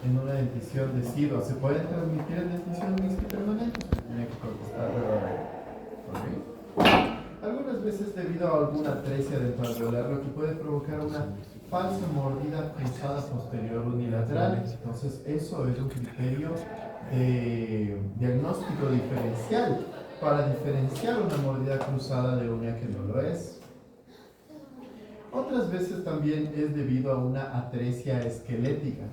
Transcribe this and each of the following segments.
en una dentición decidua, ¿se puede transmitir en dentición mixta y permanente? Tenía que contestar, ¿ok? Algunas veces debido a alguna atresia dental alveolar, lo que puede provocar una falsa mordida cruzada posterior unilateral. Entonces eso es un criterio de diagnóstico diferencial para diferenciar una mordida cruzada de una que no lo es. Otras veces también es debido a una atresia esquelética.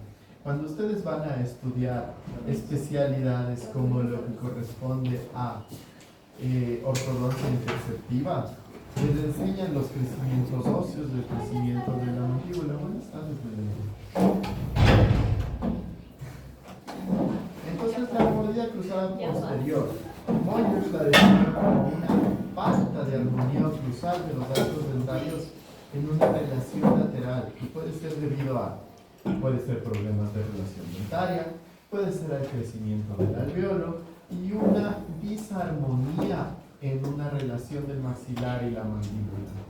Cuando ustedes van a estudiar especialidades como lo que corresponde a ortodoncia interceptiva, les enseñan los crecimientos óseos, el crecimiento de la mandíbula. Buenas tardes, entonces la mordida cruzada posterior, Moyers la definió como una falta de armonía oclusal de los arcos dentarios en una relación lateral, que puede ser debido a, puede ser problemas de relación dentaria, puede ser el crecimiento del alveolo y una disarmonía en una relación del maxilar y la mandíbula.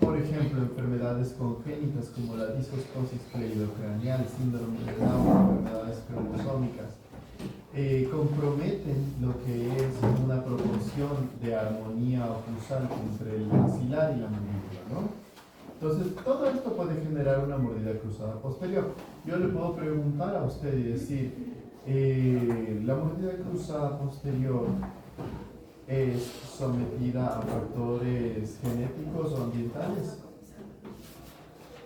Por ejemplo, enfermedades congénitas como la disoscosis cleidocraneal, síndrome de Down, enfermedades cromosómicas, comprometen lo que es una proporción de armonía oclusal entre el maxilar y la mandíbula, ¿no? Entonces, todo esto puede generar una mordida cruzada posterior. Yo le puedo preguntar a usted y decir, ¿la mordida cruzada posterior es sometida a factores genéticos o ambientales?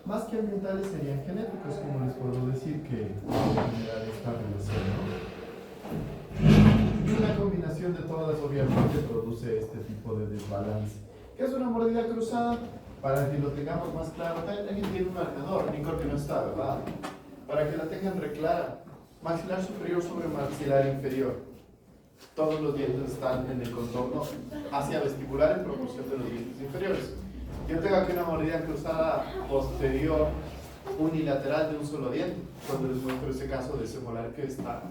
Más que ambientales serían genéticos, como les puedo decir que puede generar esta relación, ¿no? Y una combinación de todas obviamente produce este tipo de desbalance. ¿Qué es una mordida cruzada? Para que lo tengamos más claro, alguien tiene un marcador, Nicole que no está, ¿verdad? Para que la tengan reclara, maxilar superior sobre maxilar inferior. Todos los dientes están en el contorno hacia vestibular en proporción de los dientes inferiores. Yo tengo aquí una mordida cruzada posterior unilateral de un solo diente, cuando les muestro ese caso de ese molar que está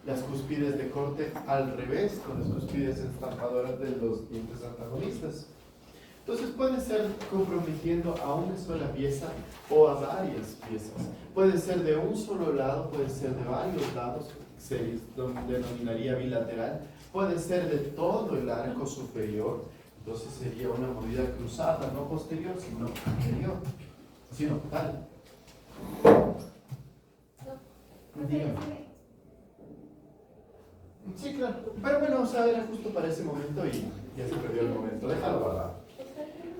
las cúspides de corte al revés, con las cúspides estampadoras de los dientes antagonistas. Entonces puede ser comprometiendo a una sola pieza o a varias piezas. Puede ser de un solo lado, puede ser de varios lados, se denominaría bilateral. Puede ser de todo el arco superior, entonces sería una mordida cruzada, no posterior, sino anterior, sino tal. Dígame. Sí, claro. Pero bueno, o sea, era justo para ese momento y ya se perdió el momento. Déjalo guardar.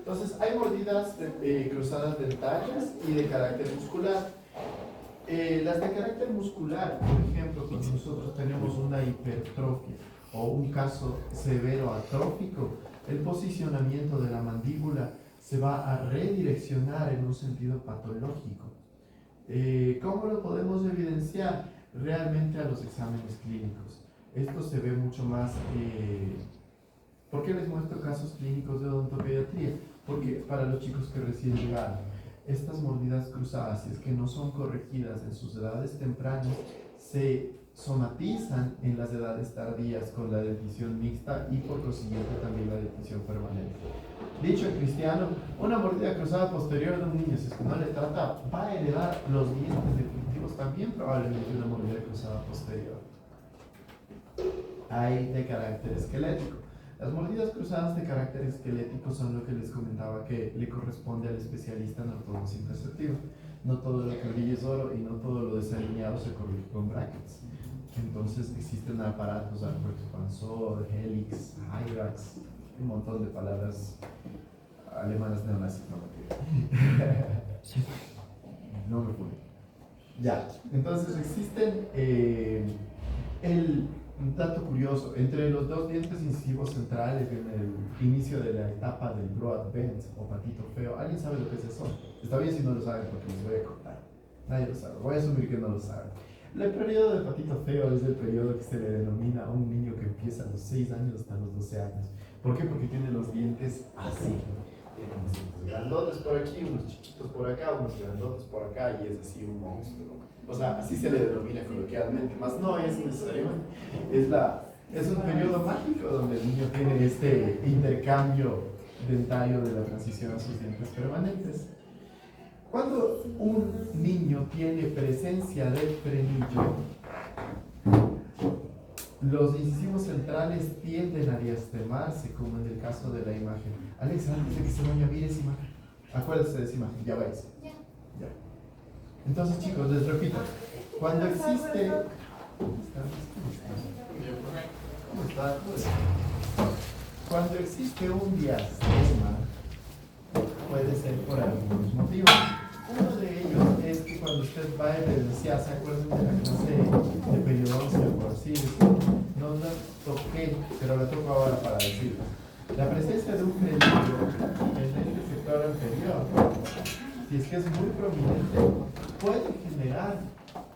Entonces, hay mordidas cruzadas dentarias y de carácter muscular. Las de carácter muscular, por ejemplo, cuando nosotros tenemos una hipertrofia o un caso severo atrófico, el posicionamiento de la mandíbula se va a redireccionar en un sentido patológico. ¿Cómo lo podemos evidenciar? Realmente a los exámenes clínicos. Esto se ve mucho más. ¿Por qué les muestro casos clínicos de odontopediatría? Porque para los chicos que recién llegaron, estas mordidas cruzadas, si es que no son corregidas en sus edades tempranas, se somatizan en las edades tardías con la dentición mixta y por consiguiente también la dentición permanente. Dicho en cristiano, una mordida cruzada posterior de un niño, si es que no le trata, va a heredar los dientes definitivos también, probablemente una mordida cruzada posterior. Hay de carácter esquelético. Las mordidas cruzadas de carácter esquelético son lo que les comentaba que le corresponde al especialista en ortodoncia interceptiva. No todo lo que brilla es oro y no todo lo desalineado se corrige con brackets. Entonces existen aparatos, arcoexpansor, helix, hyrax, un montón de palabras alemanas neonazis. No me fui. Ya, entonces existen un dato curioso, entre los dos dientes incisivos centrales en el inicio de la etapa del Broadbent o patito feo, ¿alguien sabe lo que es eso? Está bien si no lo saben porque les voy a contar. Nadie lo sabe, voy a asumir que no lo saben. El periodo de patito feo es el periodo que se le denomina a un niño que empieza a los 6 años hasta los 12 años. ¿Por qué? Porque tiene los dientes así. Tiene unos dientes grandotes por aquí, unos chiquitos por acá, unos grandotes por acá y es así un monstruo. O sea, así se le denomina coloquialmente, más no es necesariamente. Es un periodo mágico donde el niño tiene este intercambio dentario de la transición a sus dientes permanentes. Cuando un niño tiene presencia del frenillo, los incisivos centrales tienden a diastemarse, como en el caso de la imagen. Alex, antes de que se vaya, mire esa imagen. Acuérdese de esa imagen, ya vais. Ya. Entonces, chicos, les repito. Cuando existe... ¿Cómo está? Cuando existe un diastema, puede ser por algunos motivos. Uno de ellos es que cuando usted va a evidenciar, ¿se acuerdan de la clase de periodoncia, por así decirlo? No la toqué, pero la toco ahora para decirlo. La presencia de un frenillo en el sector anterior, si es que es muy prominente, puede generar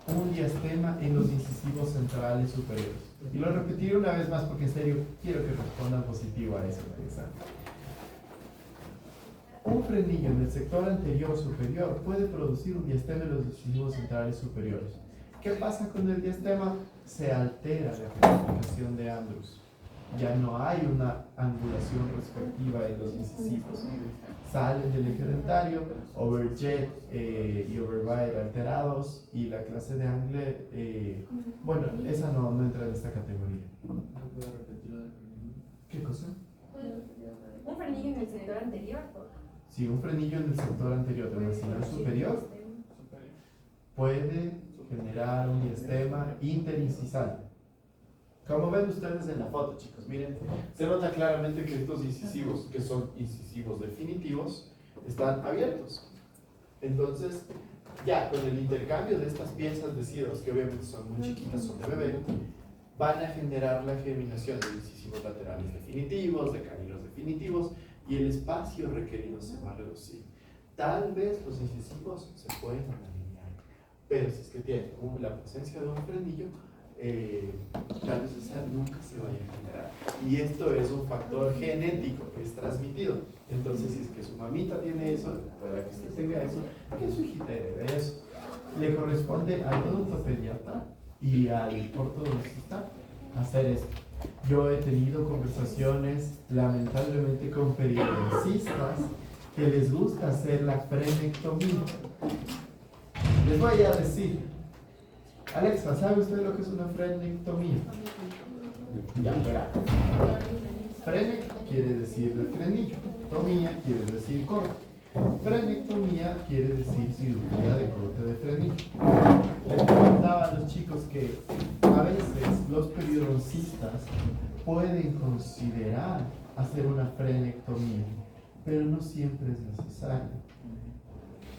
un diastema en los incisivos centrales superiores. Y lo repetiré una vez más porque en serio quiero que respondan positivo a eso. Un frenillo en el sector anterior superior puede producir un diastema en los incisivos centrales superiores. ¿Qué pasa con el diastema? Se altera la clasificación de Andrews. Ya no hay una angulación respectiva en los incisivos. Salen del eje dentario, overjet y overbite alterados, y la clase de Angle, bueno, esa no entra en esta categoría. ¿Qué cosa? Un frenillo en el sector anterior. Sí, un frenillo en el sector anterior del marginal superior puede generar un diastema interincisal. Como ven ustedes en la foto, chicos, miren, se nota claramente que estos incisivos, que son incisivos definitivos, están abiertos. Entonces, ya con el intercambio de estas piezas deciduas, que obviamente son muy chiquitas, son de bebé, van a generar la germinación de incisivos laterales definitivos, de caninos definitivos, y el espacio requerido se va a reducir. Tal vez los incisivos se pueden alinear, pero si es que tienen la presencia de un frenillo, tal vez esa nunca se vaya a generar. Y esto es un factor genético que es transmitido. Entonces, si es que su mamita tiene eso, puede que usted tenga eso, que su hijita herede eso. Le corresponde al odontopediatra y al ortodoncista hacer esto. Yo he tenido conversaciones, lamentablemente, con periodoncistas que les gusta hacer la frenectomía. Les voy a decir, Alexa, ¿sabe usted lo que es una frenectomía? Ya, verá. Frenec quiere decir el frenillo, tomía quiere decir corte. Frenectomía quiere decir cirugía de corte de frenillo. Les comentaba a los chicos que a veces los periodoncistas pueden considerar hacer una frenectomía, pero no siempre es necesario.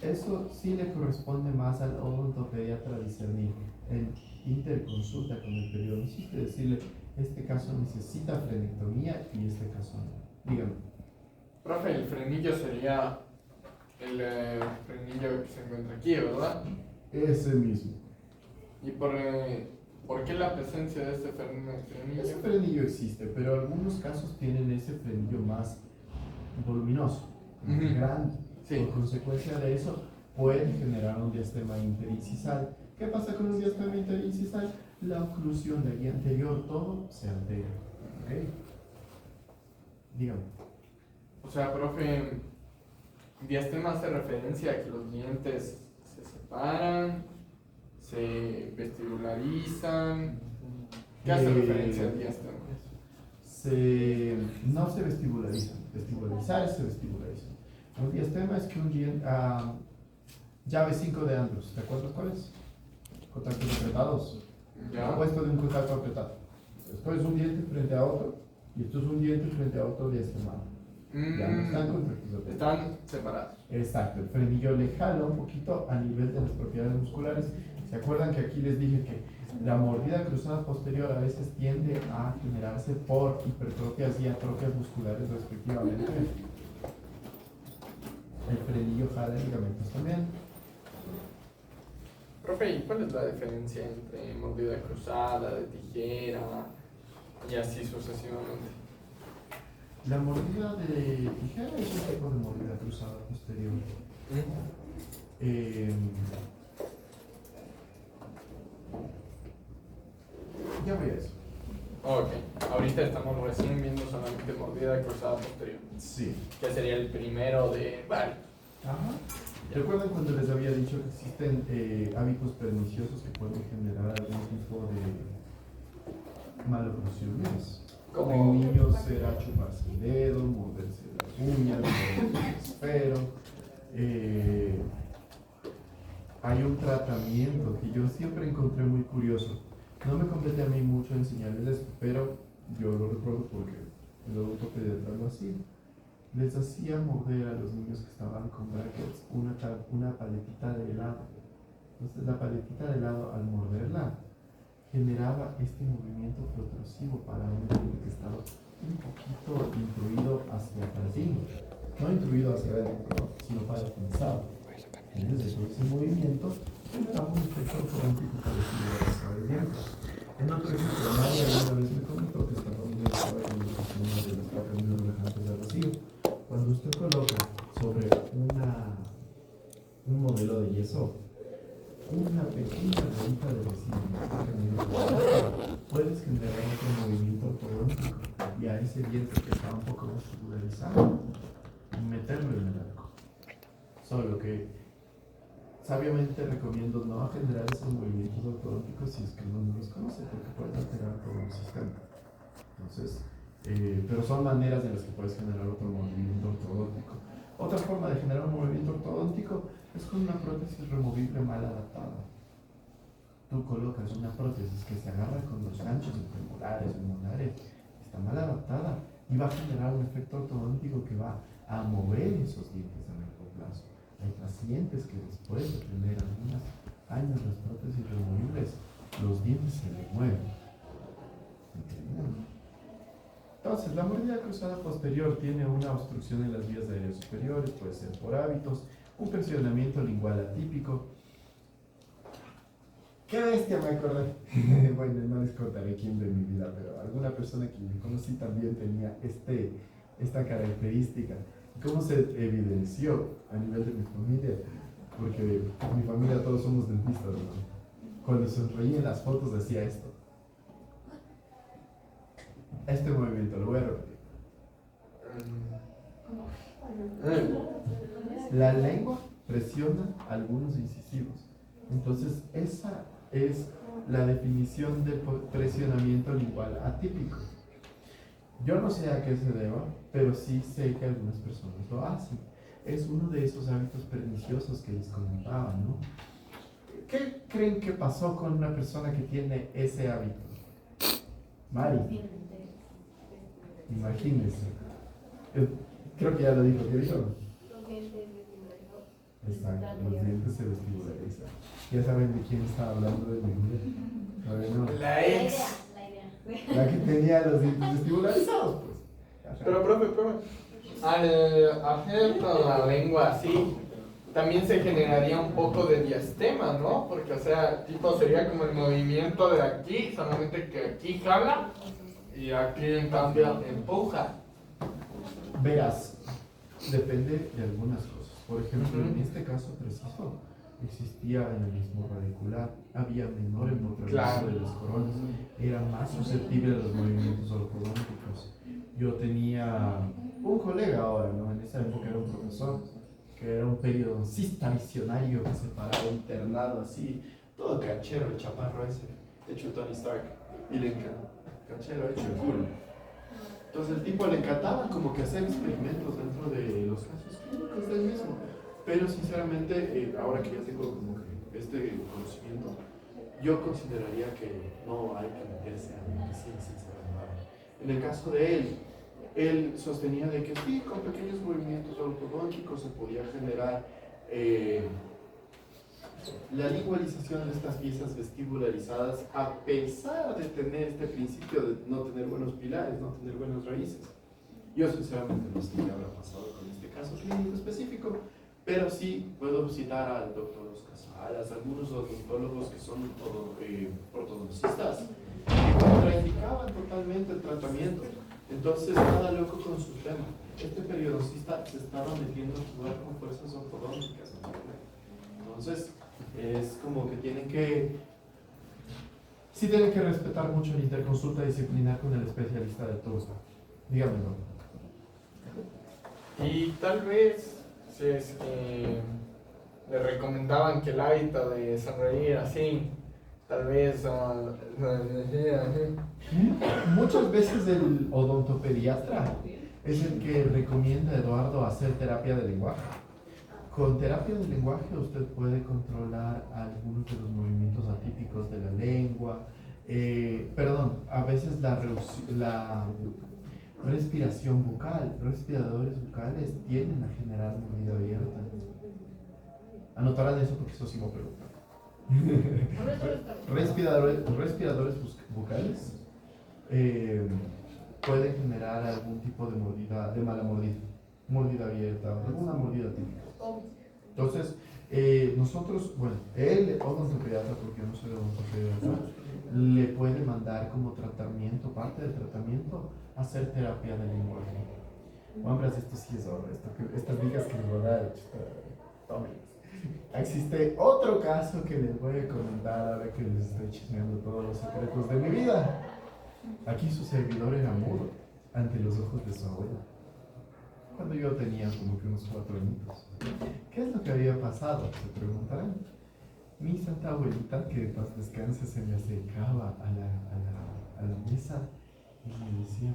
Eso sí le corresponde más al odontopediatra discernir en interconsulta con el periodoncista y decirle, este caso necesita frenectomía y este caso no. Dígame. Profe, el frenillo sería el frenillo que se encuentra aquí, ¿verdad? Ese mismo. ¿Y por qué la presencia de este frenillo? Ese frenillo existe, pero algunos casos tienen ese frenillo más voluminoso, más grande. Sí. Por consecuencia de eso, puede generar un diastema interincisal. ¿Qué pasa con un diastema interincisal? La oclusión de allí anterior, todo se altera. ¿Ok? Dígame. O sea, profe, diastema hace referencia a que los dientes se separan, se vestibularizan. ¿Qué hace referencia al diastema? No se vestibularizan. Vestibularizar es se vestibularizan. Un diastema es que un diente... llave 5 de Andrews, ¿te acuerdas cuál es? Contactos apretados. ¿Ya? Opuesto de un contacto apretado. Esto es un diente frente a otro y esto es un diente frente a otro diastemado. Ya no están contactos apretados. Están separados. Exacto, el frenillo le jala un poquito a nivel de las propiedades musculares. ¿Se acuerdan que aquí les dije que la mordida cruzada posterior a veces tiende a generarse por hipertrofias y atrofias musculares respectivamente? El frenillo jala ligamentos también. Profe, ¿y cuál es la diferencia entre mordida cruzada, de tijera y así sucesivamente? La mordida de tijera es un tipo de mordida cruzada posterior. Ya voy a eso. Ok, ahorita estamos recién viendo solamente mordida cruzada posterior, Sí. que sería el primero de varios. Ajá. ¿Recuerdan cuando les había dicho que existen hábitos perniciosos que pueden generar algún tipo de maloclusiones? Como en niños será chuparse el dedo, morderse las uñas, morderse el esfero. Hay un tratamiento que yo siempre encontré muy curioso. No me compete a mí mucho enseñarles esto, pero yo lo recuerdo porque el adulto pediatra lo hacía. Les hacía morder a los niños que estaban con brackets una paletita de helado. Entonces la paletita de helado, al morderla, generaba este movimiento protrusivo para un niño que estaba un poquito intruido hacia atrás, no intruido hacia adentro, sino para pensar. Entonces ese movimiento generaba un efecto ortodóntico parecido a la suave dientes. En otro ejemplo, María una vez me comentó que estaba muy estaba con una de las placas muy relajantes de vacío. Cuando usted coloca sobre un modelo de yeso una pequeña bolita de resina, puedes generar otro movimiento ortodóntico y a ese diente que está un poco vascularizado, meterlo en el arco. Solo que sabiamente recomiendo no generar esos movimientos ortodónticos si es que uno no los conoce, porque pueden alterar todo el sistema. Entonces, pero son maneras en las que puedes generar otro movimiento ortodóntico. Otra forma de generar un movimiento ortodóntico es con una prótesis removible mal adaptada. Tú colocas una prótesis que se agarra con los ganchos femorales o molares, está mal adaptada y va a generar un efecto ortodóntico que va a mover esos dientes a largo plazo. Hay pacientes que después de tener algunos años las prótesis removibles, los dientes se les mueven. ¿Entienden? Entonces, la mordida cruzada posterior tiene una obstrucción en las vías aéreas superiores, puede ser por hábitos, un pensionamiento lingual atípico. ¡Qué bestia me acordé! Bueno, no les contaré quién de mi vida, pero alguna persona que me conocí también tenía esta característica. ¿Cómo se evidenció a nivel de mi familia? Porque en mi familia todos somos dentistas, ¿no? Cuando sonreía en las fotos decía esto. Este movimiento, lo voy a repetir. La lengua presiona algunos incisivos. Entonces, esa es la definición de presionamiento lingual atípico. Yo no sé a qué se deba, pero sí sé que algunas personas lo hacen. Es uno de esos hábitos perniciosos que les comentaba, ¿no? ¿Qué creen que pasó con una persona que tiene ese hábito? Mari. Imagínense. Creo que ya lo dijo. ¿Qué dijo? Los dientes vestibularizos. Exacto, los dientes se vestibularizan. Ya saben de quién estaba hablando de mi mujer. Todavía no. La ex. La que tenía los dientes vestibularizados, pues. Pero, profe, al hacer toda la lengua así, también se generaría un poco de diastema, ¿no? Porque, o sea, tipo sería como el movimiento de aquí, solamente que aquí jala y aquí en cambio empuja. Verás, depende de algunas cosas. Por ejemplo, en este caso preciso, existía en el mismo radicular, había menor empotramiento de las coronas, era más susceptible a los movimientos ortodónticos. Yo tenía un colega ahora, ¿no? En esa época era un profesor, que era un periodoncista visionario que se paraba internado así, todo canchero, el chaparro ese, hecho Tony Stark, y le encantaba, canchero hecho el culo. Entonces el tipo le encantaba como que hacer experimentos dentro de los casos clínicos del mismo. Pero sinceramente, ahora que ya tengo como que este conocimiento, yo consideraría que no hay que meterse a medicina sin saber nada. En el caso de él sostenía de que sí, con pequeños movimientos ortodónticos se podía generar la lingualización de estas piezas vestibularizadas, a pesar de tener este principio de no tener buenos pilares, no tener buenas raíces. Yo sinceramente no sé qué habrá pasado con este caso clínico específico, pero sí puedo citar al doctor Oscar Salas, algunos odontólogos que son ortodoncistas, que contraindicaban totalmente el tratamiento. Entonces, nada loco con su tema. Este periodoncista se estaba metiendo a jugar con fuerzas ortodónticas. Entonces, es como que sí tienen que respetar mucho la interconsulta disciplinar con el especialista de turno. Dígamelo. Y tal vez, si es que le recomendaban que el hábito de sonreír así, tal vez, Muchas veces el odontopediatra es el que recomienda a Eduardo hacer terapia de lenguaje. Con terapia de lenguaje usted puede controlar algunos de los movimientos atípicos de la lengua, a veces la respiración bucal. Respiradores bucales tienden a generar mordida abierta. Anotarán eso porque eso sí me preguntan. Respiradores bucales pueden generar algún tipo de mordida, de mala mordida abierta, alguna mordida típica. Entonces, nosotros, bueno, el odontopediatra, porque yo no soy odontopediatra, le puede mandar como tratamiento, parte del tratamiento, hacer terapia de lenguaje. Hombres, esto sí es horror, estas vigas que les voy a dar, tómenlas. Existe otro caso que les voy a comentar ahora que les estoy chismeando todos los secretos de mi vida. Aquí su servidor era mudo ante los ojos de su abuela. Cuando yo tenía como que unos 4 añitos. ¿Qué es lo que había pasado? Se preguntarán. Mi santa abuelita, que de paz descanse, se me acercaba a la mesa y me decía: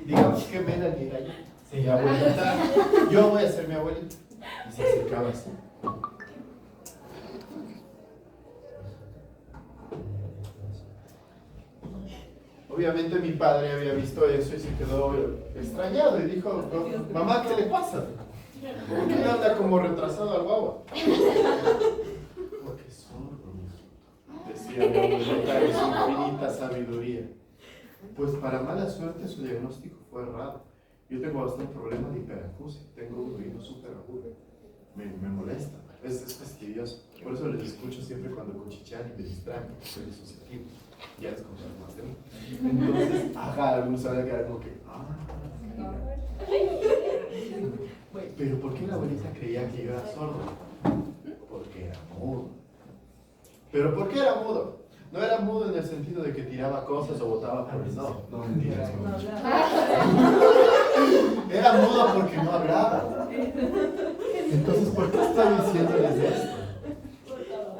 digamos que Melanie era yo. Sí, abuelita, yo voy a ser mi abuelita. Y se acercaba así. Obviamente mi padre había visto eso y se quedó extrañado y dijo: mamá, ¿qué le pasa? ¿Por qué le anda como retrasado al guagua? Porque es sordo, decía mi abuelita en su infinita sabiduría. Pues para mala suerte su diagnóstico fue errado. Yo tengo bastante problema de hiperacusia, tengo un oído súper agudo, me molesta, es fastidioso. Por eso les escucho siempre cuando cuchichean y me distraen, porque soy disociativo. Ya les contaré más de mí. Entonces, algunos saben que era como que, pero ¿por qué la abuelita creía que yo era sordo? Porque era mudo. ¿Pero por qué era mudo? No era mudo en el sentido de que tiraba cosas o botaba por el no, mentira. Era mudo porque no hablaba. Entonces, ¿por qué estoy diciéndoles esto?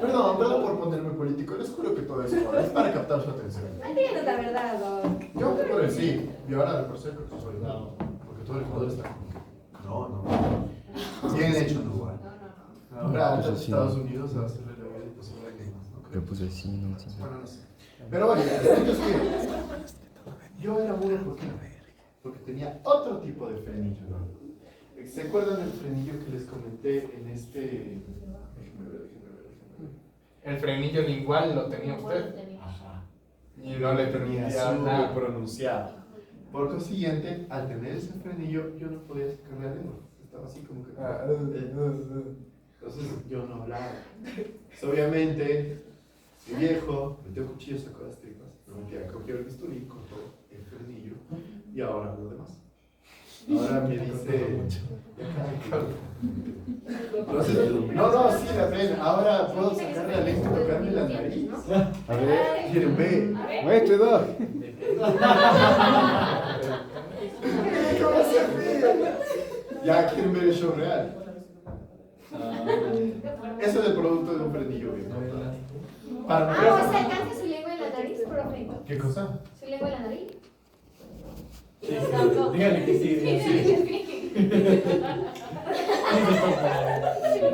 Perdón por ponerme político, les juro que todo eso es para captar su atención. Entiendo la verdad, Doc. Yo te puedo decir, y ahora por ser soldado, porque todo el Ecuador está como que, no. Bien hecho, no, igual. Ahora, Estados Unidos va a hacerle la vida imposible a que más, ¿no? Pero pues así, no sé. Bueno, no sé. Pero bueno, el punto es que yo era mudo porque tenía otro tipo de frenillo, ¿no? ¿Se acuerdan del frenillo que les comenté en este? Déjenme ver. el frenillo lingual lo tenía usted. Ajá. Y no le permitía nada. Pronunciado. Por consiguiente, al tener ese frenillo, yo no podía sacar la lengua. Estaba así como que. Entonces yo no hablaba. Pues, obviamente, mi viejo metió cuchillo, sacó las tripas, no metía, cogió el bisturí, cortó el frenillo y ahora lo demás. Ahora me dice. Entonces, no, sí, la pena. Ahora puedo sacar la lengua y tocarme la nariz. A ver, quieren ver. Muestre dos. ¿Cómo se ríe? Ya quieren ver el show real. Eso es el producto de un frenillo bien cortado. Para O sea, alcanza su lengua en la nariz, profe. ¿Qué cosa? ¿Su lengua en la nariz? Sí, dígale que sí, dígale sí.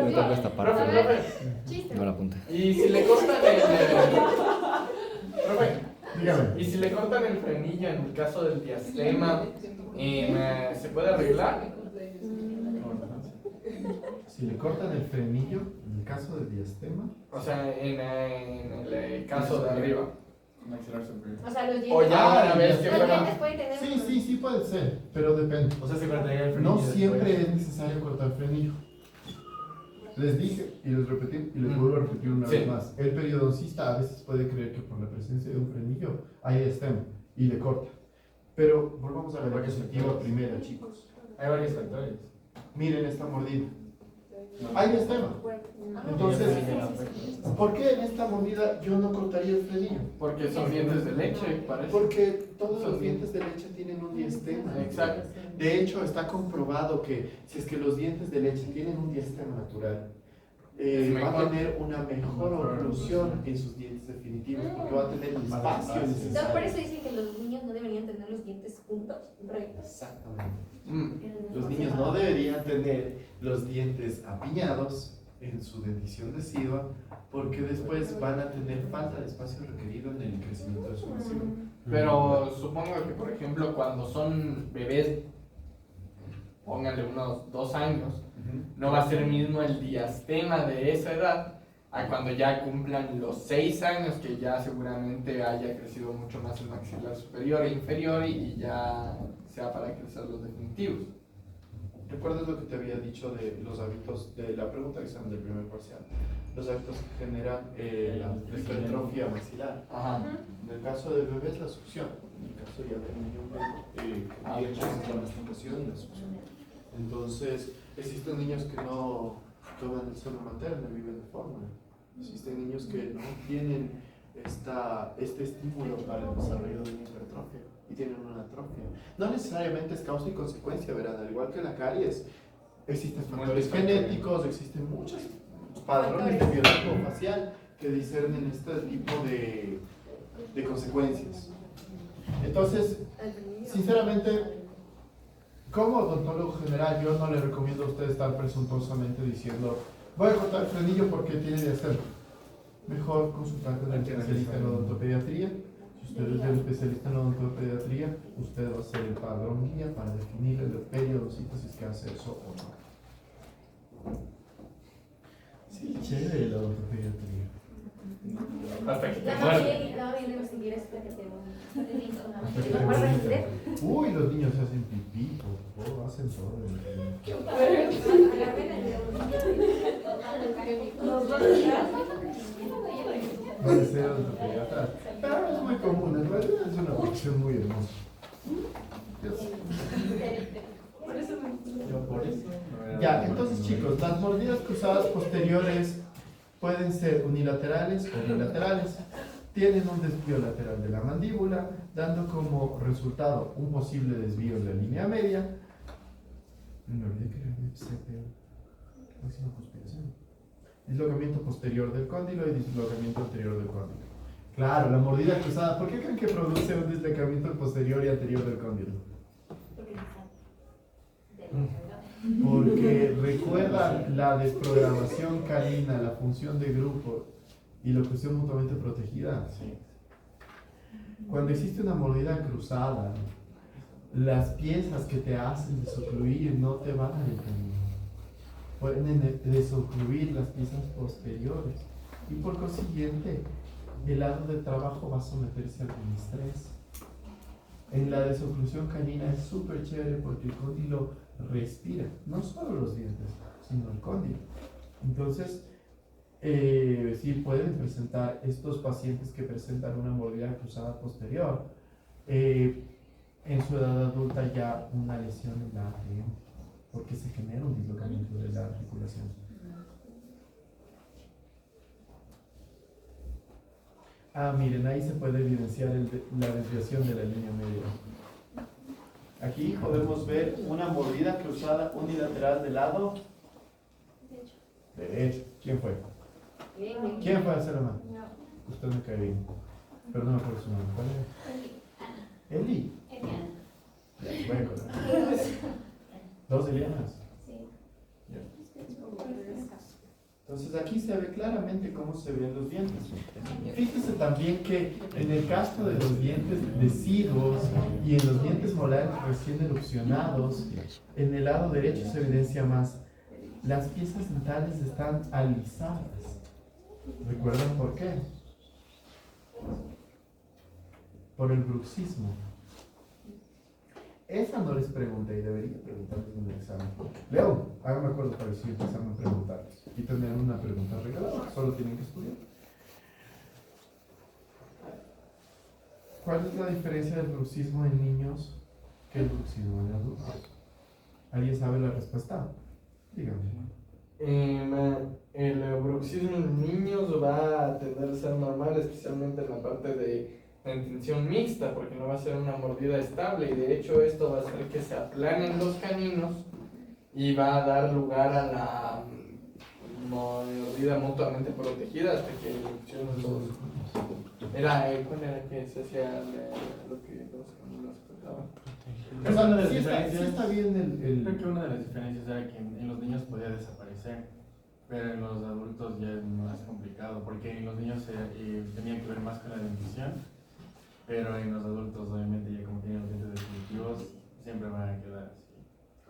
Me toca esta parte. Profe, Chiste. No la apunté. y si le cortan profe, Dígame. y si le cortan el frenillo en el caso del diastema, ¿se puede arreglar? Si le cortan el frenillo, en el caso del diastema. O sea, en el caso de arriba. O sea, los dientes. O ya una vez que Los fuera. dientes pueden tener. Sí puede ser, pero depende. O sea, se cortaría el frenillo. No siempre es necesario cortar frenillo. Les dije y les repetí y les vuelvo a repetir una vez más. El periodoncista a veces puede creer que por la presencia de un frenillo hay diastema y le corta. Pero volvamos a la diapositiva primera, chicos. Hay varios factores. Miren esta mordida. Hay diastema. Entonces, ¿por qué en esta mordida yo no cortaría el frenillo? Porque son dientes de leche, parece. Porque todos los dientes de leche tienen un diastema. Exacto. De hecho, está comprobado que si es que los dientes de leche tienen un diastema natural, Es va a mejor. tener una mejor oclusión en sus dientes definitivos, porque va a tener el espacio Entonces, necesario. por eso dicen que los niños no deberían tener los dientes juntos, rectos. Exactamente. Mm. Los niños no deberían tener los dientes apiñados en su dentición decidua, porque después van a tener falta de espacio requerido en el crecimiento de su nación. Pero supongo que, por ejemplo, cuando son bebés, pónganle unos 2 años, no va a ser mismo el diastema de esa edad a cuando ya cumplan los 6 años, que ya seguramente haya crecido mucho más el maxilar superior e inferior y ya sea para crecer los definitivos. ¿Recuerdas lo que te había dicho de los hábitos, de la pregunta del examen del primer parcial? Los hábitos que generan la hipertrofia maxilar. Ajá. En el caso del bebé es la succión. En el caso ya del niño que tiene la masticación y la succión. Entonces, existen niños que no toman el seno materno y viven de fórmula. Existen niños que no tienen este estímulo para el desarrollo de una hipertrofia y tienen una atrofia. No necesariamente es causa y consecuencia, verán, al igual que la caries, existen factores genéticos, existen muchos padrones de biotipo facial que discernen este tipo de consecuencias. Entonces, sinceramente, como odontólogo general, yo no le recomiendo a usted estar presuntuosamente diciendo voy a cortar el frenillo porque tiene de hacer. Mejor consultar con el especialista en odontopediatría. Si usted es el especialista en odontopediatría, usted va a ser el padrón guía para definir el periodocito si es que hace eso o no. Sí, chévere la odontopediatría. Perfecto. No, Bueno. bien de conseguir esto que te Perfecto. guarda en inglés. Uy, los niños se hacen pipí, hacen todo. Puede ser odontopediatra. Pero es muy común, en realidad es una opción muy hermosa. Ya, entonces chicos, las mordidas cruzadas posteriores pueden ser unilaterales o bilaterales. Tienen un desvío lateral de la mandíbula, dando como resultado un posible desvío en la línea media. Me olvidé que era el máxima conspiración. Dislocamiento posterior del cóndilo y dislocamiento anterior del cóndilo. Claro, la mordida cruzada. ¿Por qué creen que produce un dislocamiento posterior y anterior del cóndilo? Porque recuerdan la desprogramación canina, la función de grupo y la cuestión mutuamente protegida. Sí. Cuando existe una mordida cruzada, las piezas que te hacen desocluir no te van a detener. Pueden desocluir las piezas posteriores y por consiguiente el lado de trabajo va a someterse a algún estrés. En la desoclusión canina es súper chévere porque el cóndilo respira, no solo los dientes, sino el cóndilo. Entonces, sí pueden presentar estos pacientes que presentan una mordida cruzada posterior, en su edad adulta ya una lesión en la ATM, porque se genera un dislocamiento de la articulación. Ah, miren, ahí se puede evidenciar la desviación de la línea media. Aquí podemos ver una mordida cruzada unilateral del lado derecho. ¿Quién fue? ¿Quién fue a hacer la mano? Usted me cae bien. Pero no me acuerdo su nombre. ¿Cuál era? Eli. Ya, voy a acordar. ¿Dos Elianas? Ya. Entonces aquí se ve claramente cómo se ven los dientes. Fíjese también que en el caso de los dientes deciduos y en los dientes molares recién erupcionados, en el lado derecho se evidencia más. Las piezas dentales están alisadas. ¿Recuerdan por qué? Por el bruxismo. Esa no les pregunté y debería preguntarles en el examen. León, háganme acuerdo para el siguiente examen preguntarles. Y tener una pregunta regalada, que solo tienen que estudiar. ¿Cuál es la diferencia del bruxismo en niños que el bruxismo en adultos? ¿Alguien sabe la respuesta? Díganme. El bruxismo en niños va a tender a ser normal, especialmente en la parte de en tensión mixta, porque no va a ser una mordida estable, y de hecho esto va a hacer que se aplanen los caninos y va a dar lugar a la mordida mutuamente protegida hasta que funcionen los... ¿Cuál era que se hacía lo que los caninos trataban? O sea, Una de las sí está diferencias- bien Creo que una de las diferencias era que en los niños podía desaparecer, pero en los adultos ya es más complicado, porque en los niños tenía que ver más con la dentición, pero en los adultos obviamente ya como tienen los dientes definitivos, siempre van a quedar así.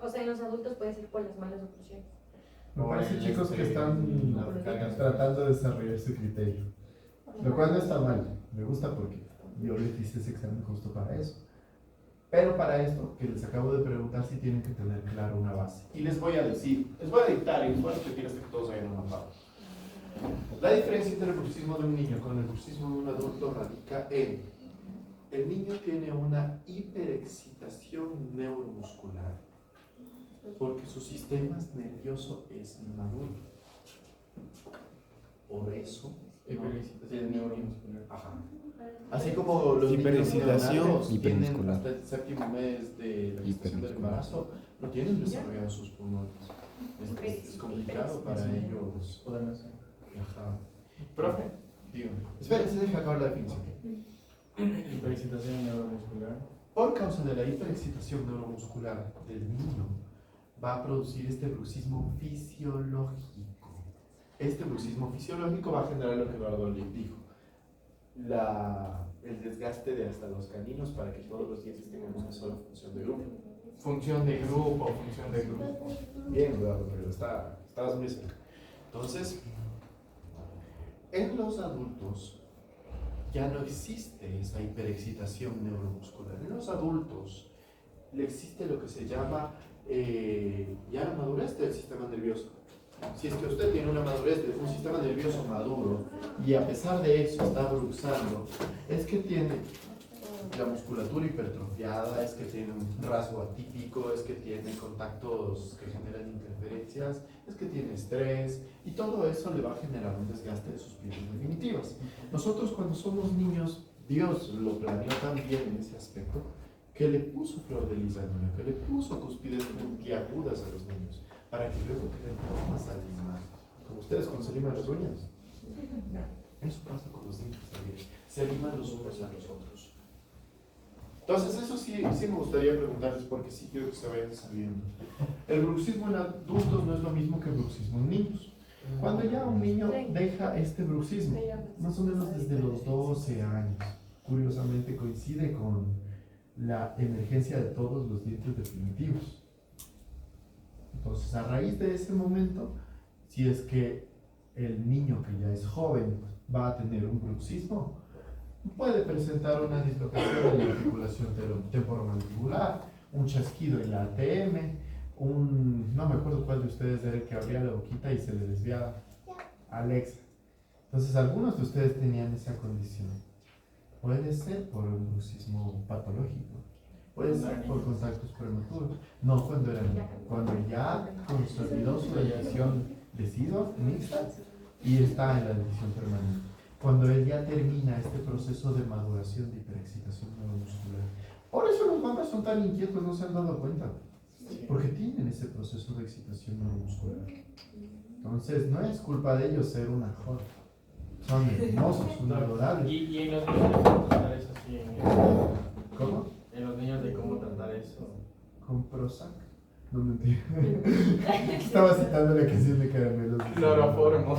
O sea, en los adultos puede ser por las malas oclusiones. Me parece, chicos, que están la carga- tratando de desarrollar su criterio. Lo cual no está mal. Me gusta porque yo les hice ese examen justo para eso. Pero para esto, que les acabo de preguntar, sí tienen que tener claro una base. Y les voy a decir, les voy a dictar y les voy a repetir hasta que todos hayan anotado. La diferencia entre el bruxismo de un niño con el bruxismo de un adulto radica en: el niño tiene una hiperexcitación neuromuscular porque su sistema nervioso es inmaduro. Por eso, Hiperexcitación neuromuscular. ajá. Así como los niños Hiperexcitación neonatos tienen hipermuscular. hasta el séptimo mes de la gestación del embarazo, no tienen desarrollados sus pulmones. Es complicado para ellos. Podrán hacer. Ajá. Profe, dígame. Espérense, deja acabar la definición. Hiperexcitación neuromuscular. Por causa de la hiperexcitación neuromuscular del niño, va a producir este bruxismo fisiológico. Este bruxismo fisiológico va a generar lo que Eduardo le dijo: el desgaste de hasta los caninos para que todos los dientes tengan una sola función de grupo. Función de grupo. Bien, Eduardo, pero estabas muy cerca. Entonces, en los adultos ya no existe esta hiperexcitación neuromuscular. En los adultos le existe lo que se llama ya la madurez del sistema nervioso. Si es que usted tiene una madurez de un sistema nervioso maduro y a pesar de eso está bruxando, es que tiene la musculatura hipertrofiada, es que tiene un rasgo atípico, es que tiene contactos que generan interferencias, es que tiene estrés, y todo eso le va a generar un desgaste de sus piezas definitivas. Nosotros, cuando somos niños, Dios lo planeó tan bien en ese aspecto que le puso flor de lis al niño, que le puso cúspides puntiagudas a los niños, para que luego queden más al limar. Como ustedes cuando se liman las uñas. Eso pasa con los dientes también. Se liman los unos a los otros. Entonces, eso sí me gustaría preguntarles, porque sí quiero que se vayan sabiendo. El bruxismo en adultos no es lo mismo que el bruxismo en niños. Cuando ya un niño deja este bruxismo, más o menos desde los 12 años, curiosamente coincide con la emergencia de todos los dientes definitivos. Entonces, a raíz de ese momento, si es que el niño que ya es joven va a tener un bruxismo, puede presentar una dislocación en la articulación temporomandibular, un chasquido en la ATM, no me acuerdo cuál de ustedes era el que abría la boquita y se le desviaba. Alexa. Entonces, algunos de ustedes tenían esa condición. Puede ser por un bruxismo patológico, puede ser por contactos prematuros. No cuando ya consolidó su dentición decidua, mixta, y está en la dentición permanente. Cuando él ya termina este proceso de maduración de hiperexcitación neuromuscular. Por eso los mamás son tan inquietos, no se han dado cuenta. Porque tienen ese proceso de excitación neuromuscular. Entonces, no es culpa de ellos ser una joda. Son hermosos, son adorables. Y en los niños de cómo tratar eso, sí. ¿Cómo? En los niños de cómo tratar eso. Con Prozac. No, mentira. Estaba citando la canción de Caramelos. Cloroformo.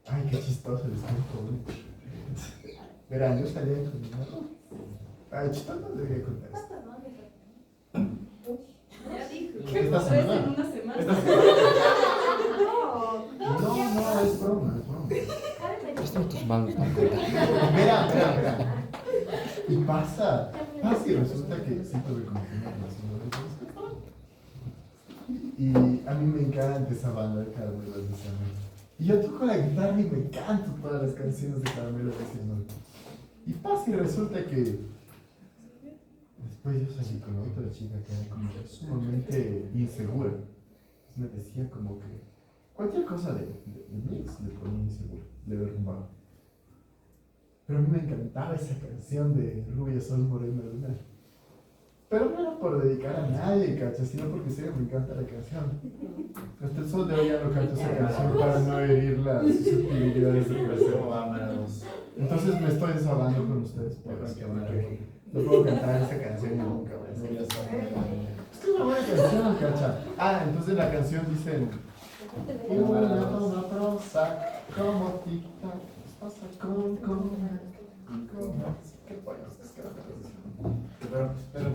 Ay, qué chistoso les cuento. Verán, yo salía con mi hermano. Ay, chistoso, no debería contar esto. Ya dijo. ¿Esta semana? En una semana. No, es broma, es broma. Préstame tus manos para contar. Verá. Y pasa y resulta que sí tuve como que una relación de y a mí me encanta esa banda de Caramelos de Cianuro. Y yo toco la guitarra y me canto todas las canciones de Caramelos de Cianuro. Y pasa y resulta que después yo salí con otra chica que era como sumamente insegura. Me decía como que cualquier cosa de mix le ponía insegura, le derrumbaba. Pero a mí me encantaba esa canción de Rubia Sol Morena Luna. Pero no era por dedicar a nadie, ¿cachai? Sino porque en serio me encanta la canción. Hasta el sol de hoy ya no canto esa canción para no herir las susceptibilidades del corazón. Entonces me estoy desahogando con ustedes. Porque no puedo cantar esa canción nunca. Es que es una buena canción, ¿cachai? Ah, entonces la canción dice... Una prosa como tic-tac, pasa con... ¿Qué pollos? Es que no te Pero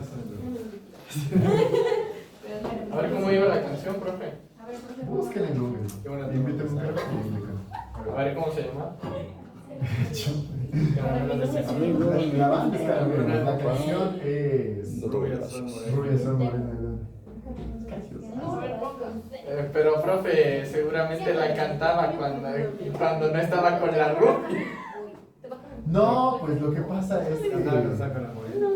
A ver cómo iba la canción, profe. A ver, profe, búsquenla en Google. Qué buena Invítame un pregunta. café y le canto. A ver cómo se llama. Amigos, La banda es Caramelos, la canción es Rubia Sol Morena. Rubia Sol Morena Luna. Pero, profe, seguramente la cantaba cuando no estaba con la rubia. No, pues lo que pasa es que... Andaba casada con la morena.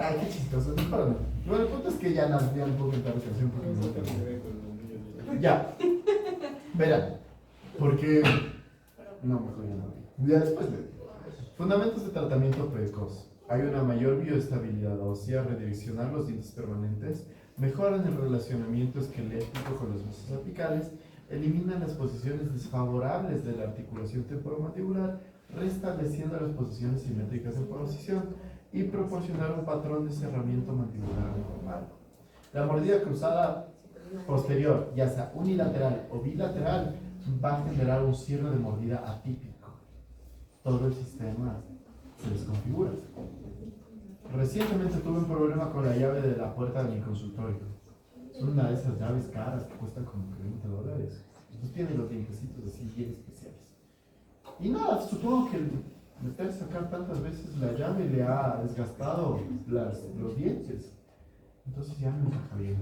Ay, qué chistoso. Mejor no. Bueno, el punto es que ya no puedo cantar la canción porque no tengo. Ya. Verá. Porque... No, mejor ya no. Ya después de... Fundamentos de tratamiento precoz. Hay una mayor bioestabilidad ósea, redireccionar los dientes permanentes, mejoran el relacionamiento esquelético con los huesos apicales, eliminan las posiciones desfavorables de la articulación temporomandibular, restableciendo las posiciones simétricas de posición y proporcionar un patrón de cerramiento mandibular normal. La mordida cruzada posterior, ya sea unilateral o bilateral, va a generar un cierre de mordida atípico. Todo el sistema se desconfigura. Recientemente tuve un problema con la llave de la puerta de mi consultorio. Es una de esas llaves caras que cuestan como $20. Entonces tiene los dientecitos así bien especiales. Y nada, supongo que el meter sacar tantas veces la llave le ha desgastado los dientes. Entonces ya no encaja bien.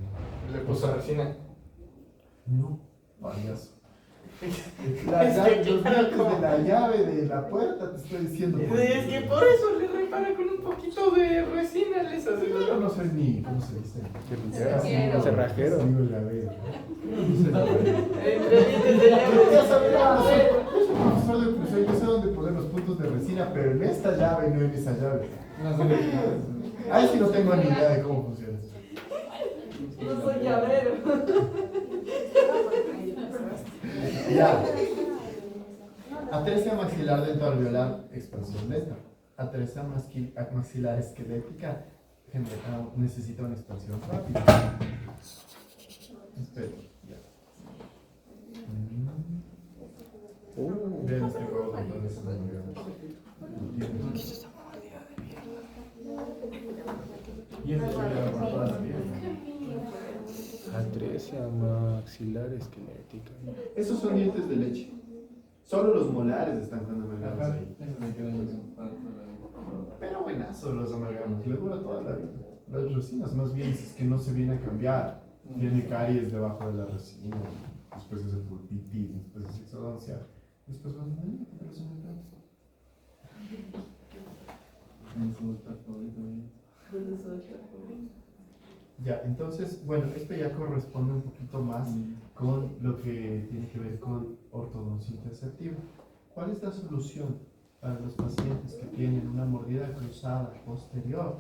Le puso resina. No, payaso. Es Los dientes de la llave de la puerta, te estoy diciendo. Es que por eso le repara con un poquito de resina, les hace. Yo no soy ni, ¿cómo se dice? cerrajero. Digo llavero. No sé llavero. Entre dientes de llave. Ya sabía, yo soy profesor de oclusión, yo sé dónde poner los puntos de resina, pero en esta llave, no en esa llave. Ahí sí no tengo ni idea de cómo funciona. No soy llavero. Ya. Atresia maxilar dentoalveolar, expansión lenta. Atresia maxilar esquelética necesita una expansión rápida. Espera, ya. Vean este juego con todas esas y es de por toda la vida. Atresia maxilar esquelética. Esos son dientes de leche. Solo los molares están con amalgamas ahí. Pero buenazo los amalgamas, le dura toda la vida. Las resinas más bien es que no se viene a cambiar. Tiene caries debajo de la resina, después es el pulpitis, después es exodoncia, después van a venir los amalgamas. Ya, entonces, bueno, esto ya corresponde un poquito más con lo que tiene que ver con ortodoncia interceptiva. ¿Cuál es la solución para los pacientes que tienen una mordida cruzada posterior?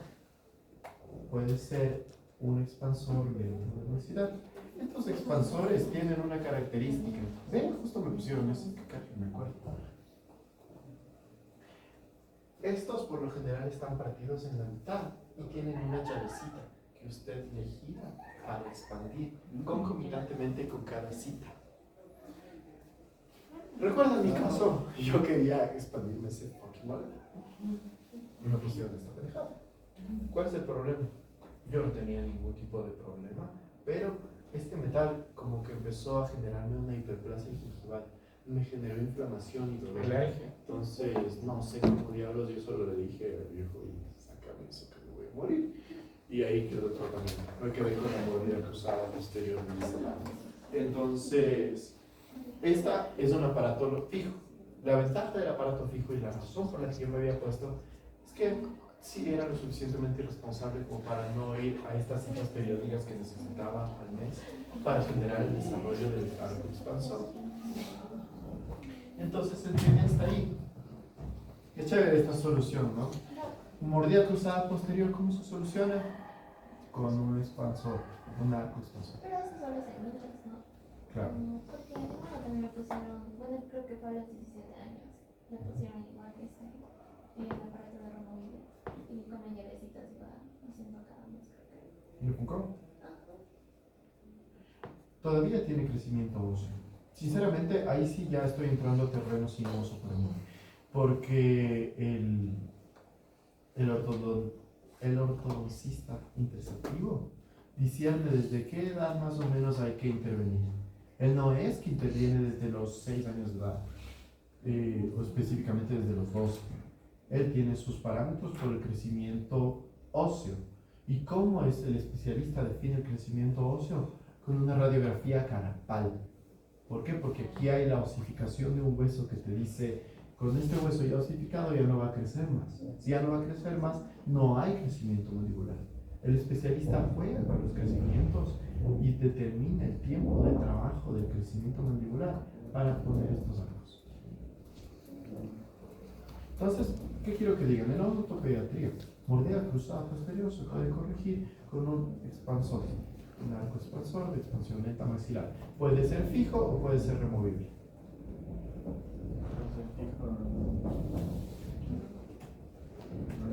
Puede ser un expansor lento de velocidad. Estos expansores tienen una característica. Ven, justo me pusieron eso, que casi me acuerdo. Estos por lo general están partidos en la mitad y tienen una llavecita que usted le gira para expandir concomitantemente con cada cita. ¿Recuerdan mi caso? Yo quería expandirme ese fucking molde y me pusieron esta pendejada. ¿Cuál es el problema? Yo no tenía ningún tipo de problema, pero este metal como que empezó a generarme una hiperplasia gingival. Me generó inflamación y dolor. Entonces, no sé cómo diablos, yo solo le dije al viejo y sácame eso que me voy a morir. Y ahí quedó el tratamiento. Me quedé con la mordida cruzada posterior de ese lado. Entonces, esta es un aparato fijo. La ventaja del aparato fijo y la razón por la que yo me había puesto es que sí era lo suficientemente responsable como para no ir a estas citas periódicas que necesitaba al mes para generar el desarrollo del arco expansor. Entonces el tren está ahí. Qué chévere esta solución, ¿no? Mordida cruzada posterior, ¿cómo se soluciona? Con un expansor, un arco expansor. Pero eso solo es en inglés, ¿no? Claro. Porque a mi hermano también le pusieron, bueno, creo que fue a los 17 años, le pusieron igual ese aparato de removible. Y con la llavecita se va haciendo cada mes, creo que. ¿Y le funcó? Ajá. Todavía tiene crecimiento óseo. Sinceramente, ahí sí ya estoy entrando a terreno sinuoso para mí. Porque el ortodoncista interceptivo discierne desde qué edad más o menos hay que intervenir. Él no es que interviene desde los 6 años de edad, o específicamente desde los 12. Él tiene sus parámetros por el crecimiento óseo. ¿Y cómo es el especialista define el crecimiento óseo? Con una radiografía carapal. ¿Por qué? Porque aquí hay la osificación de un hueso que te dice, con este hueso ya osificado ya no va a crecer más. Si ya no va a crecer más, no hay crecimiento mandibular. El especialista juega con los crecimientos y determina el tiempo de trabajo del crecimiento mandibular para poner estos arcos. Entonces, ¿qué quiero que digan? En la odontopediatría, mordida cruzada posterior se puede corregir con un expansor, un arco expansor de expansión lenta maxilar. Puede ser fijo o puede ser removible.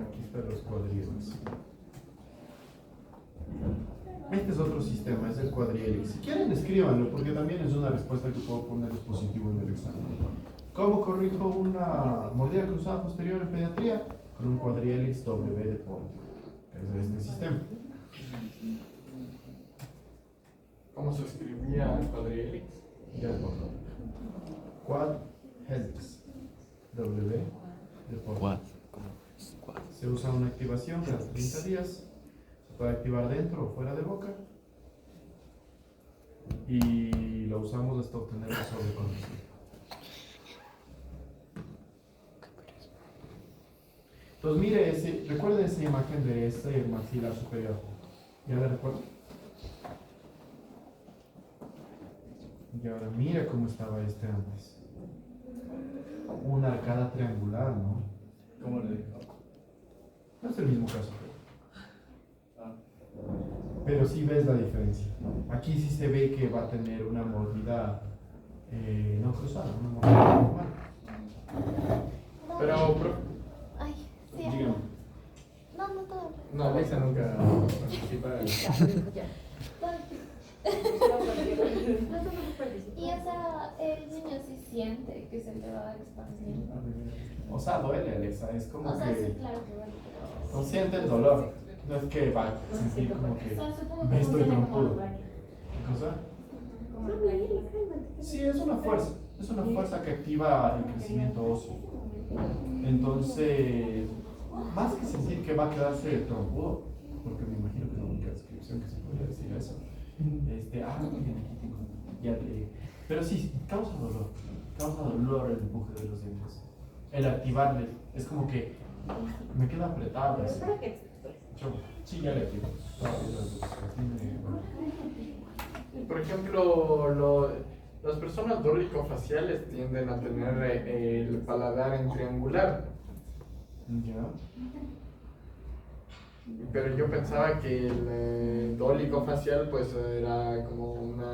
Aquí están los cuadríceps. Este es otro sistema, es el cuadrihelix. Si quieren, escríbanlo, porque también es una respuesta que puedo poner positivo en el examen. ¿Cómo corrijo una mordida cruzada posterior en pediatría? Con un cuadrihelix W de Porter. Es este sistema. ¿Cómo se escribía el cuadrihelix? Ya es Porter. Quad helix. W de Porter. Se usa una activación cada 30 días. Se puede activar dentro o fuera de boca. Y lo usamos hasta obtener la sobreconducción. Entonces mire, recuerda esa imagen de ese maxilar superior. ¿Ya la recuerdo? Y ahora mira cómo estaba este antes. Una arcada triangular, ¿no? ¿Cómo le dijo? No es el mismo caso. Pero sí ves la diferencia. Aquí sí se ve que va a tener una mordida no cruzada, una mordida normal. Pero, Ay, sí. Dígame. No, no todo. no, Alexa nunca participa en Ya. Y o sea, el niño sí siente que se le va expandiendo. O sea, duele, Alexa. Es como O sea, sí, que claro que duele, pero. no siente el dolor. No es que va a sentir como que O sea, supongo me que estoy funciona como trompudo. lugar. ¿Qué cosa? Como lugar. Sí, es una fuerza. Es una fuerza que activa el crecimiento óseo. Entonces, más que sentir que va a quedarse trompudo, porque me imagino que es la única descripción que se podría decir a eso. Muy bien, aquí tengo. Pero sí, causa dolor el empuje de los dientes. El activarle, es como que me queda apretado. Pero Así. espero que. Sí, ya le activo. Por ejemplo, las personas dórrico-faciales tienden a tener el paladar en triangular. Ya. Pero yo pensaba que el dólico-facial pues era como una...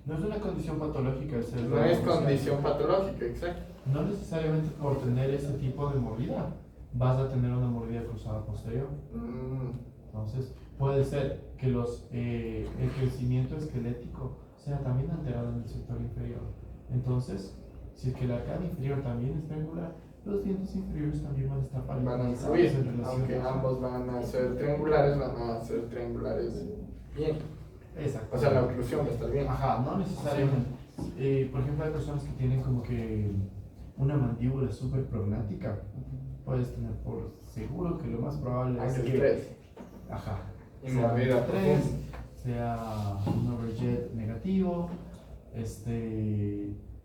No es una condición patológica el ser No es dórrico-facial. condición patológica, exacto. No necesariamente por tener ese tipo de mordida vas a tener una mordida cruzada posterior. Entonces, puede ser que el crecimiento esquelético sea también alterado en el sector inferior. Entonces, si es que la arcada inferior también es triangular, los dientes inferiores también van a estar Van a paralelizados influir, en relación aunque a- ambos van a ser triangulares, bien. Exacto. O sea, la oclusión va a estar bien. Ajá, no necesariamente. Por ejemplo, hay personas que tienen como que una mandíbula súper prognática. Puedes tener por seguro que lo más probable es Ángel que... 3. Ajá. Y sea mordida 3, profunda. sea un overjet negativo,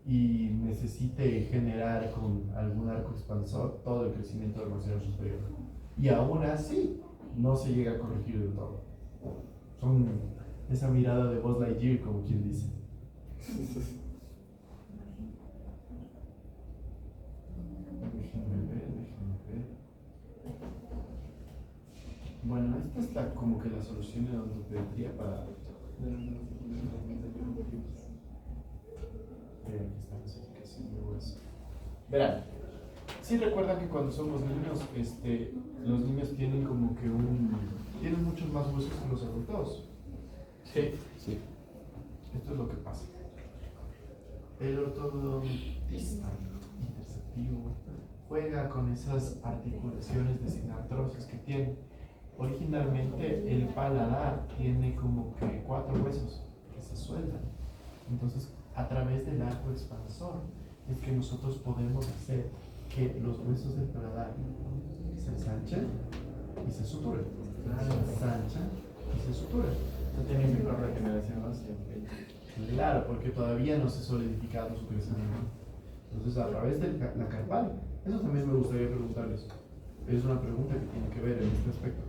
y necesite generar con algún arco expansor todo el crecimiento del maxilar superior. Y aún así, no se llega a corregir del todo. Son esa mirada de Buzz Lightyear, como quien dice. Bueno, esta es como que la solución de ortopedia para... Aquí está la certificación de hueso. Verán, sí recuerdan que cuando somos niños, los niños tienen como que tienen muchos más huesos que los adultos. Sí. Sí. Esto es lo que pasa. El ortodontista interceptivo juega con esas articulaciones de sinartrosis que tiene. Originalmente el paladar tiene como que 4 huesos que se sueltan. Entonces, a través del arco expansor es que nosotros podemos hacer que los huesos del paladar se ensanchen y se suturen. Se ensanchan y se suturen. No tiene microregeneración, ¿no? Siempre. Claro, porque todavía no se ha solidificado su crecimiento. Entonces, a través de la carpal, eso también me gustaría preguntarles. Es una pregunta que tiene que ver en este aspecto.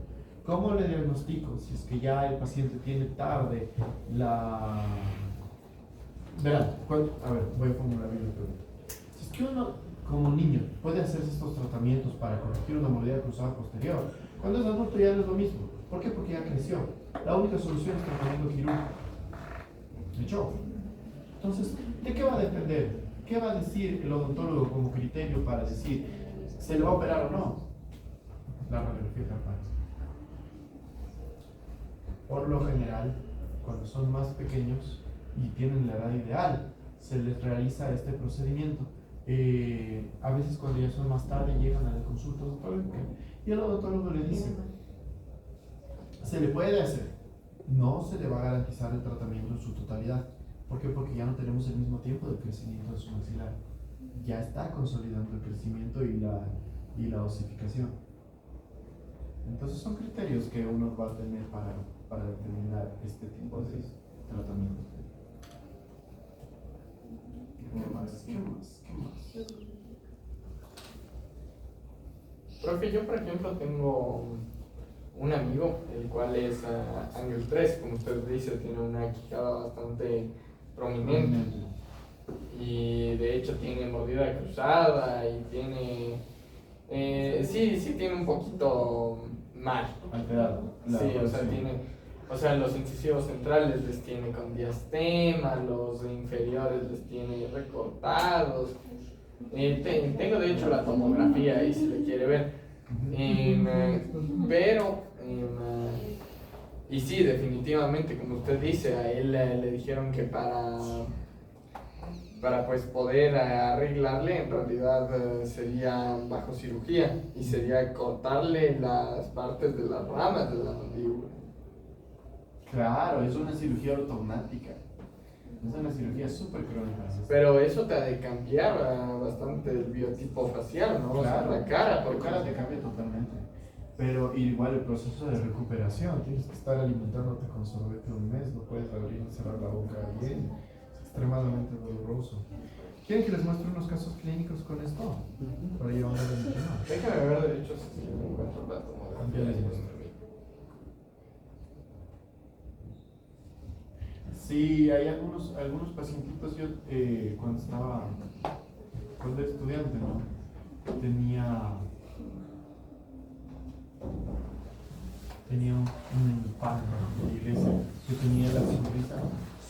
¿Cómo le diagnostico si es que ya el paciente tiene tarde la... Verán, a ver, voy a formular bien la pregunta. Si es que uno, como niño, puede hacerse estos tratamientos para corregir una mordida cruzada posterior, cuando es adulto ya no es lo mismo. ¿Por qué? Porque ya creció. La única solución es tratamiento quirúrgico. ¿De hecho? Entonces, ¿de qué va a depender? ¿Qué va a decir el odontólogo como criterio para decir se le va a operar o no? La radiografía carpal. Por lo general, cuando son más pequeños y tienen la edad ideal, se les realiza este procedimiento. A veces cuando ya son más tarde llegan a la consulta odontológica y el odontólogo le dice, se le puede hacer, no se le va a garantizar el tratamiento en su totalidad. ¿Por qué? Porque ya no tenemos el mismo tiempo de crecimiento de su maxilar. Ya está consolidando el crecimiento y la osificación. Entonces son criterios que uno va a tener para determinar este tipo de tratamientos. ¿Qué más? Profe, yo por ejemplo tengo un amigo, el cual es Ángel 3, como usted dice, tiene una quijada bastante prominente y de hecho tiene mordida cruzada y tiene, sí tiene un poquito mal. Alterado. Sí, o sea, los incisivos centrales les tiene con diastema, los inferiores les tiene recortados. Tengo de hecho la tomografía ahí si le quiere ver. Y sí, definitivamente, como usted dice, a él le dijeron que para pues poder arreglarle, en realidad sería bajo cirugía y sería cortarle las partes de las ramas de la mandíbula. Claro, es una cirugía ortognática. Es una cirugía súper crónica. Pero eso te ha de cambiar bastante el biotipo facial, ¿no? Claro, o sea, la cara. Tu cara te cambia totalmente. Pero igual el proceso de recuperación, tienes que estar alimentándote con sorbete un mes, no puedes abrir y cerrar la boca bien. Es extremadamente doloroso. ¿Quieren que les muestre unos casos clínicos con esto? Para llevar a la tema. Déjame ver de hecho si encuentro la tomografía. Ya les muestro. Sí, hay algunos pacientitos, yo cuando era estudiante, ¿no? Tenía un pan de la iglesia que tenía la sonrisa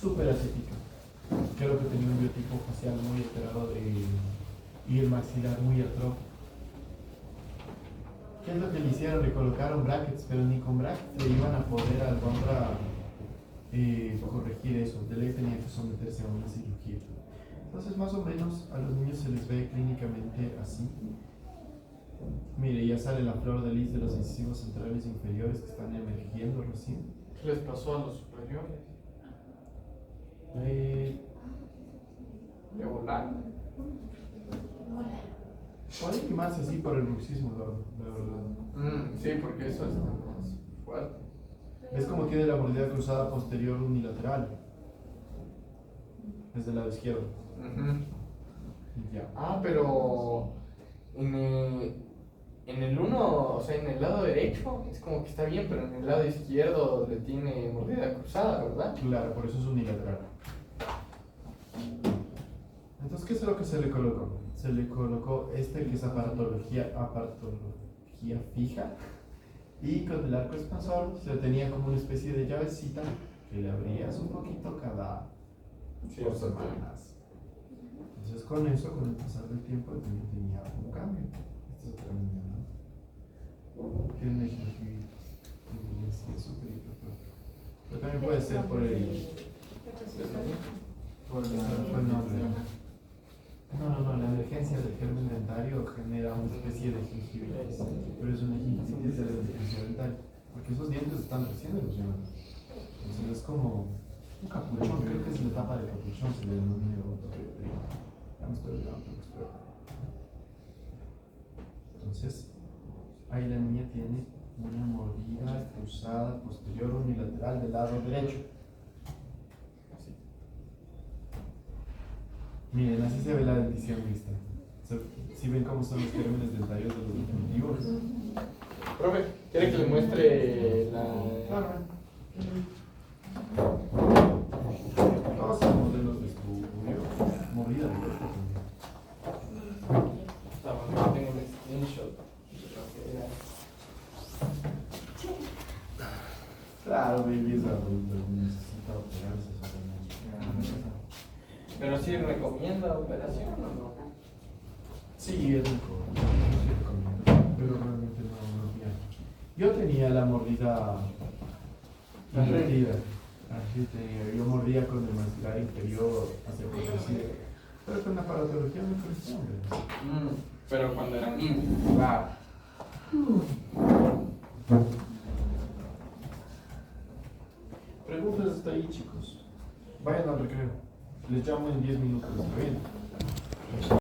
súper aséptica. Creo que tenía un biotipo facial muy alterado y el maxilar muy atrófico. ¿Qué es lo que le hicieron? Le colocaron brackets, pero ni con brackets le iban a poder al contra corregir eso. De ley tenía que someterse a una cirugía. Entonces, más o menos, a los niños se les ve clínicamente así. Mire, ya sale la flor de lis de los incisivos centrales inferiores que están emergiendo recién. ¿Qué les pasó a los superiores? De volar. Puede quemarse así por el bruxismo, la verdad. Sí, porque eso es más fuerte. Es como tiene la mordida cruzada posterior unilateral. Desde el lado izquierdo. Ya. Pero en el uno, o sea, en el lado derecho es como que está bien, pero en el lado izquierdo le tiene mordida cruzada, ¿verdad? Claro, por eso es unilateral. Entonces, ¿qué es lo que se le colocó? Se le colocó que es aparatología fija, Y con el arco expansor se tenía como una especie de llavecita que le abrías un poquito cada Cierto tiempo. semanas. Entonces con eso, con el pasar del tiempo, también tenía un cambio. Esta es otra niña, ¿no? Que en México aquí es súper importante. Pero también puede ser por el... Por la, No, la emergencia del germen dentario genera una especie de gingivitis, pero es una gingivitis de la emergencia dental, porque esos dientes están recién evolucionando. Entonces es como un capuchón, creo que es la etapa de capuchón, se le denomina. Ya me estoy olvidando, pero entonces, ahí la niña tiene una mordida cruzada posterior unilateral del lado derecho. Miren, así se ve la dentición mixta. ¿Sí ven cómo son los gérmenes dentarios de los definitivos? Profe, ¿quiere que le muestre la...? Claro. Todos son modelos de estudio. Mordida de cuerpo también. Tengo un screenshot. Claro, baby es adulto, necesita operarse solamente. Pero sí recomienda operación o no. Sí, es mejor. Sí recomiendo, pero realmente no tiene. Yo tenía la mordida invertida. Así tenía. Yo mordía con el maxilar inferior hacia progresivo. Pero con la paratología me creció, hombre. Pero cuando era niño. Claro. Preguntas hasta ahí, chicos. Vayan al recreo. Les llamo en 10 minutos. ¿Está bien?